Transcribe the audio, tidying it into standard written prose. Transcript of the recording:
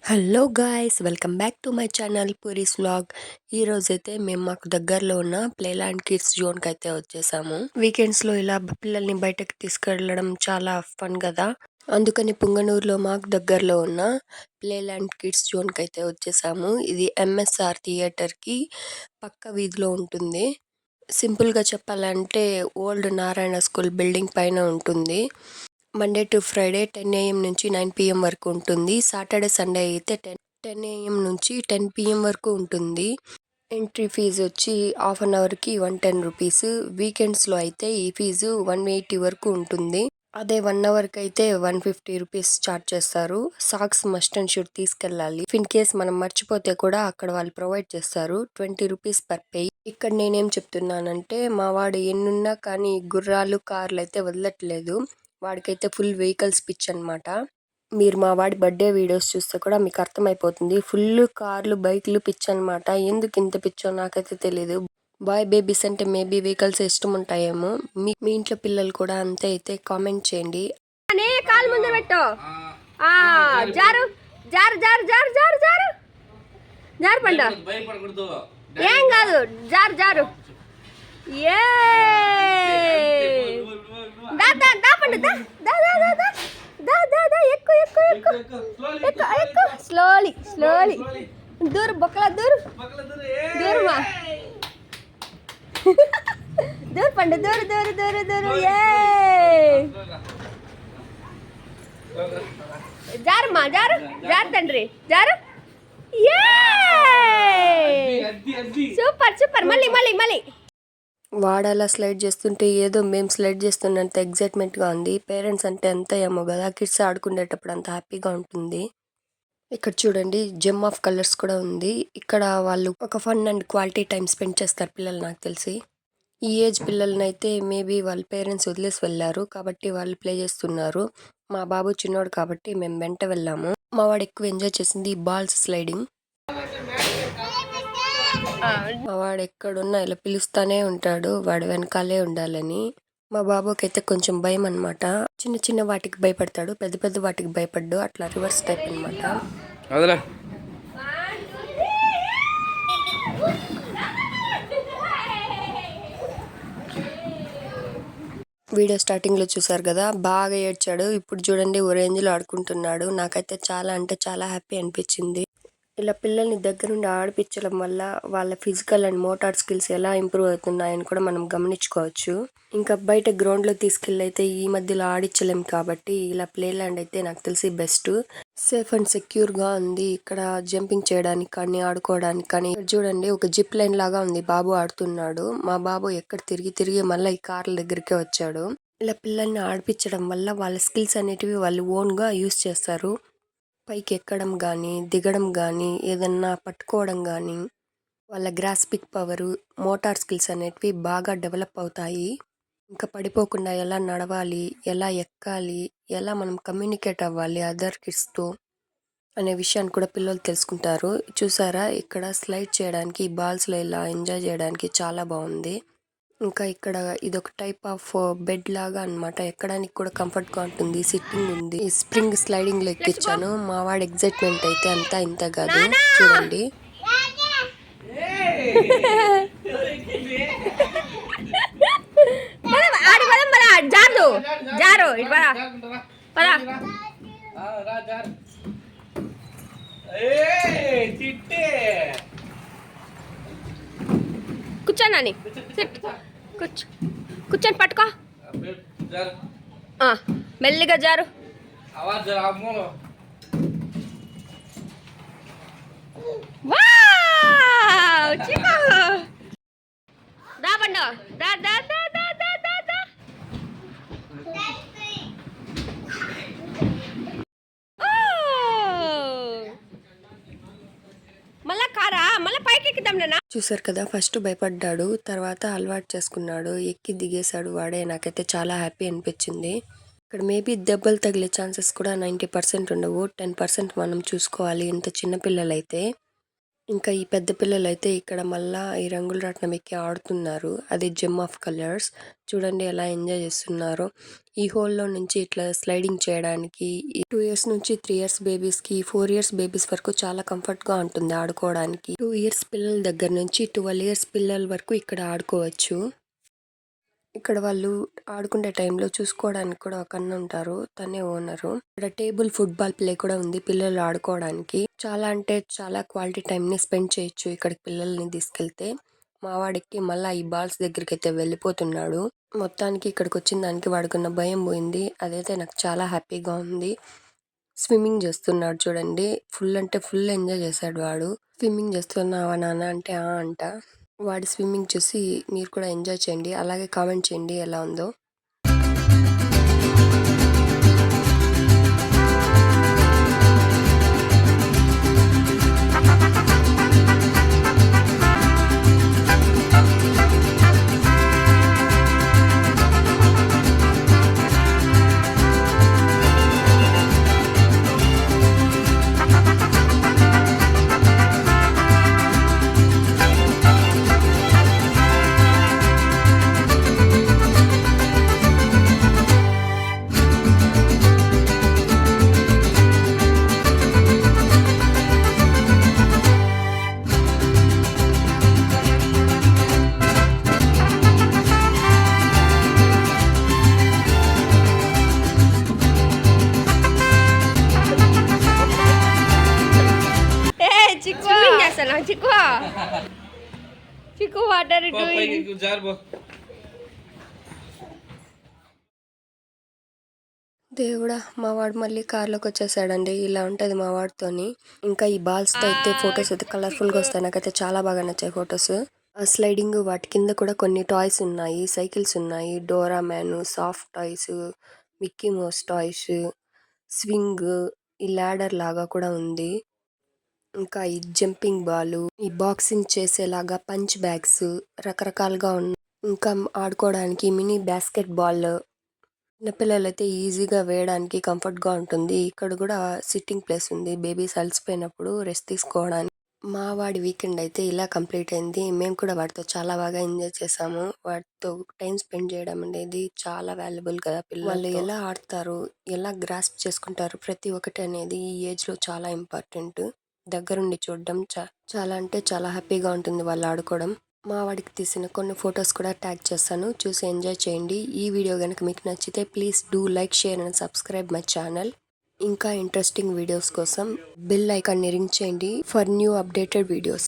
Hello guys, welcome back to my channel puris vlog. ఈ రోజైతే మేము మాకు దగ్గరలో ఉన్న ప్లేలాండ్ కిడ్స్ జోన్కి అయితే వచ్చేసాము. వీకెండ్స్లో ఇలా పిల్లల్ని బయటకు తీసుకెళ్ళడం చాలా ఫన్ కదా. అందుకని పుంగనూరులో మాకు దగ్గరలో ఉన్న ప్లేలాండ్ కిడ్స్ జోన్కి అయితే వచ్చేసాము. ఇది ఎంఎస్ఆర్ థియేటర్కి పక్క వీధిలో ఉంటుంది. సింపుల్గా చెప్పాలంటే ఓల్డ్ నారాయణ స్కూల్ బిల్డింగ్ పైన ఉంటుంది. మండే టు ఫ్రైడే 10 AM నుంచి 9 PM వరకు ఉంటుంది. సాటర్డే సండే అయితే 10 AM నుంచి 10 PM వరకు ఉంటుంది. ఎంట్రీ ఫీజు వచ్చి హాఫ్ అన్ అవర్కి 110 రూపీస్. వీకెండ్స్లో అయితే ఈ ఫీజు 180 వరకు ఉంటుంది. అదే 1 అవర్కి అయితే 150 రూపీస్ ఛార్జ్ చేస్తారు. సాక్స్ మస్ట్ అండ్ షుడ్ తీసుకెళ్ళాలి. ఇన్ కేస్ మనం మర్చిపోతే కూడా అక్కడ వాళ్ళు ప్రొవైడ్ చేస్తారు. 20 రూపీస్ పర్ పే. ఇక్కడ నేనేం చెప్తున్నానంటే మా వాడు ఎన్నున్నా కానీ గుర్రాలు కార్లు అయితే వదలట్లేదు. వాడికైతే ఫుల్ వెహికల్స్ పిచ్ అనమాట. మీరు మా వాడి బర్త్డే వీడియోస్ చూస్తే కూడా మీకు అర్థమైపోతుంది. ఫుల్ కార్లు బైక్లు పిచ్ అనమాట. ఎందుకు ఇంత పిచ్చో నాకైతే తెలీదు. బాయ్ బేబీస్ అంటే మేబీ వెహికల్స్ ఇష్టం ఉంటాయేమో. మీ ఇంట్లో పిల్లలు కూడా అంతే అయితే కామెంట్ చేయండి. కాలు ముందు పెట్టు. జారు జారు జారు జారు జారు జారు జారు పండు. ఏం కాదు, జారు జారు. ఏ దా దా దా పండు దా దా దా దా దా దా దా దా ఎక్కు ఎక్కు ఎక్కు ఎక్కు ఎక్కు. Slowly slowly. దూరు బొక్కల దూరు దూరు మా దూరు పండు దూరు దూరు దూరు దూరు. ఏ జారు మా జారు జారు తండ్రి జారు. ఏ సూపర్ సూపర్. మళ్ళీ మళ్ళీ మళ్ళీ. వాడలా స్లైడ్ చేస్తుంటే ఏదో మేము స్లైడ్ చేస్తున్నంత ఎగ్జైట్మెంట్గా ఉంది. పేరెంట్స్ అంటే ఎంత ఏమో కదా, కిడ్స్ ఆడుకునేటప్పుడు అంత హ్యాపీగా ఉంటుంది. ఇక్కడ చూడండి జెమ్ ఆఫ్ కలర్స్ కూడా ఉంది. ఇక్కడ వాళ్ళు ఒక fun and quality time spend చేస్తారు పిల్లలు. నాకు తెలిసి ఈ ఏజ్ పిల్లల్ని అయితే మేబీ వాళ్ళ పేరెంట్స్ వదిలేసి వెళ్ళారు కాబట్టి వాళ్ళు ప్లే చేస్తున్నారు. మా బాబు చిన్నోడు కాబట్టి మేము వెంట వెళ్ళాము. మా వాడు ఎక్కువ ఎంజాయ్ చేసింది బాల్స్ స్లైడింగ్. మా వాడు ఎక్కడున్నా ఇలా పిలుస్తానే ఉంటాడు. వాడు వెనకాలే ఉండాలని. మా బాబుకి అయితే కొంచెం భయం అనమాట. చిన్న చిన్న వాటికి భయపడతాడు, పెద్ద పెద్ద వాటికి భయపడ్డు. అట్లా రివర్స్ టైప్ అనమాట. వీడియో స్టార్టింగ్ లో చూసారు కదా, బాగా ఏడ్చాడు. ఇప్పుడు చూడండి ఓ రేంజ్ లో ఆడుకుంటున్నాడు. నాకైతే చాలా అంటే చాలా హ్యాపీ అనిపించింది. ఇలా పిల్లల్ని దగ్గరుండి ఆడిపించడం వల్ల వాళ్ళ ఫిజికల్ అండ్ మోటార్ స్కిల్స్ ఎలా ఇంప్రూవ్ అవుతున్నాయని కూడా మనం గమనించుకోవచ్చు. ఇంకా బయట గ్రౌండ్ లో తీసుకెళ్ళి అయితే ఈ మధ్యలో ఆడించలేం కాబట్టి ఇలా ప్లే ల్యాండ్ అయితే నాకు తెలిసి బెస్ట్. సేఫ్ అండ్ సెక్యూర్ గా ఉంది. ఇక్కడ జంపింగ్ చేయడానికి కానీ ఆడుకోవడానికి కానీ. చూడండి ఒక జిప్ లైన్ లాగా ఉంది. బాబు ఆడుతున్నాడు. మా బాబు ఎక్కడ తిరిగి తిరిగి మళ్ళీ ఈ కార్ల దగ్గరికే వచ్చాడు. ఇలా పిల్లల్ని ఆడిపించడం వల్ల వాళ్ళ స్కిల్స్ అనేటివి వాళ్ళు ఓన్ గా యూస్ చేస్తారు. పైకి ఎక్కడం కానీ దిగడం కానీ ఏదన్నా పట్టుకోవడం కానీ వాళ్ళ గ్రాస్పిక్ పవరు మోటార్ స్కిల్స్ అనేటివి బాగా డెవలప్ అవుతాయి. ఇంకా పడిపోకుండా ఎలా నడవాలి, ఎలా ఎక్కాలి, ఎలా మనం కమ్యూనికేట్ అవ్వాలి అదర్ కిడ్స్తో అనే విషయాన్ని కూడా పిల్లలు తెలుసుకుంటారు. చూసారా ఇక్కడ స్లైడ్ చేయడానికి బాల్స్లో ఇలా ఎంజాయ్ చేయడానికి చాలా బాగుంది. ఇంకా ఇక్కడ ఇదొక టైప్ ఆఫ్ బెడ్ లాగా అన్నమాట. ఎక్కడానికి కూడా కంఫర్ట్ గా ఉంటుంది. సిట్టింగ్ ఉంది. స్ప్రింగ్ స్లైడింగ్ లో ఎక్కించాను. మా వాడి ఎగ్జైట్మెంట్ అయితే అంతా ఇంత కాదు. చూడండి కూర్చోనాని కూర్చొని పట్టుకో. మెల్లిగా జారు. దా బండు దా దా దా దా దా దా దా. మళ్ళా కారా మళ్ళీ పైకి ఎక్కుదాం. చూసారు కదా, ఫస్ట్ భయపడ్డాడు, తర్వాత అలవాటు చేసుకున్నాడు, ఎక్కి దిగేశాడు వాడే. నాకైతే చాలా హ్యాపీ అనిపించింది. ఇక్కడ మేబీ దెబ్బలు తగిలే ఛాన్సెస్ కూడా 90% ఉండవు. 10% మనం చూసుకోవాలి ఇంత చిన్న పిల్లలైతే. ఇంకా ఈ పెద్ద పిల్లలైతే ఇక్కడ మళ్ళా ఈ రంగుల రాట్నం ఎక్కి ఆడుతున్నారు. అది జెమ్ ఆఫ్ కలర్స్. చూడండి ఎలా ఎంజాయ్ చేస్తున్నారో. ఈ హోల్‌లో నుంచి ఇట్లా స్లైడింగ్ చేయడానికి 2 ఇయర్స్ నుంచి 3 ఇయర్స్ బేబీస్‌కి, 4 ఇయర్స్ బేబీస్ వరకు చాలా కంఫర్ట్‌గా ఉంటుంది ఆడుకోవడానికి. 2 ఇయర్స్ పిల్లల దగ్గర నుంచి 12 ఇయర్స్ పిల్లల వరకు ఇక్కడ ఆడుకోవచ్చు. ఇక్కడ వాళ్ళు ఆడుకునే టైంలో చూసుకోవడానికి కూడా ఒక అన్న ఉంటారు. తనే ఓనరు. ఇక్కడ టేబుల్ ఫుట్బాల్ ప్లే కూడా ఉంది పిల్లలు ఆడుకోవడానికి. చాలా అంటే చాలా క్వాలిటీ టైంని స్పెండ్ చేయొచ్చు ఇక్కడికి పిల్లల్ని తీసుకెళ్తే. మా వాడికి మళ్ళా ఈ బాల్స్ దగ్గరికైతే వెళ్ళిపోతున్నాడు. మొత్తానికి ఇక్కడికి వచ్చిన దానికి వాడికున్న భయం పోయింది. అదైతే నాకు చాలా హ్యాపీగా ఉంది. స్విమ్మింగ్ చేస్తున్నాడు చూడండి. ఫుల్ అంటే ఫుల్ ఎంజాయ్ చేశాడు వాడు. స్విమ్మింగ్ చేస్తున్నావా నాన్న అంటే ఆ అంట. వాడి స్విమ్మింగ్ చూసి మీరు కూడా ఎంజాయ్ చేయండి. అలాగే కామెంట్ చేయండి ఎలా ఉందో. చిక్కు వాటర్ దేవుడా మా వాడు మళ్ళీ కార్లోకి వచ్చేసాడండి. ఇలా ఉంటది మా వాడితోని. ఇంకా ఈ బాల్స్ తో అయితే ఫొటోస్ అయితే కలర్ఫుల్ గా వస్తాయి. నాకైతే చాలా బాగా నచ్చాయి ఫొటోస్. స్లైడింగ్ వాటి కింద కూడా కొన్ని టాయ్స్ ఉన్నాయి. సైకిల్స్ ఉన్నాయి. Dora man, soft toys, Mickey mouse toys, swing, ఈ ల్యాడర్ లాగా కూడా ఉంది. ఇంకా ఈ జంపింగ్ బాల్, ఈ బాక్సింగ్ చేసేలాగా పంచ్ బ్యాగ్స్ రకరకాలుగా ఉన్నాయి. ఇంకా ఆడుకోవడానికి మినీ బాస్కెట్ బాల్. చిన్నపిల్లలైతే ఈజీగా వేయడానికి కంఫర్ట్‌గా ఉంటుంది. ఇక్కడ కూడా సిట్టింగ్ ప్లేస్ ఉంది. బేబీస్ అలసిపోయినప్పుడు రెస్ట్ తీసుకోవడానికి. మా వాడి వీకెండ్ అయితే ఇలా కంప్లీట్ అయింది. మేము కూడా వాడితో చాలా బాగా ఎంజాయ్ చేసాము. వాడితో టైమ్ స్పెండ్ చేయడం అనేది చాలా వాల్యుబుల్ కదా పిల్లలతో. వాళ్ళు ఎలా ఆడతారు, ఎలా గ్రాస్ప్ చేసుకుంటారు ప్రతి ఒక్కటి అనేది ఈ ఏజ్‌లో చాలా ఇంపార్టెంట్. దగ్గరుండి చూడడం చాలా అంటే చాలా హ్యాపీగా ఉంటుంది వాళ్ళు ఆడుకోవడం. మా వాడికి తీసిన కొన్ని ఫొటోస్ కూడా ట్యాగ్ చేస్తాను. చూసి ఎంజాయ్ చేయండి. ఈ వీడియో కనుక మీకు నచ్చితే please do like, share and subscribe my channel. ఇంకా ఇంట్రెస్టింగ్ వీడియోస్ కోసం బెల్ ఐకాన్ని రింగ్ చేయండి ఫర్ న్యూ అప్డేటెడ్ వీడియోస్.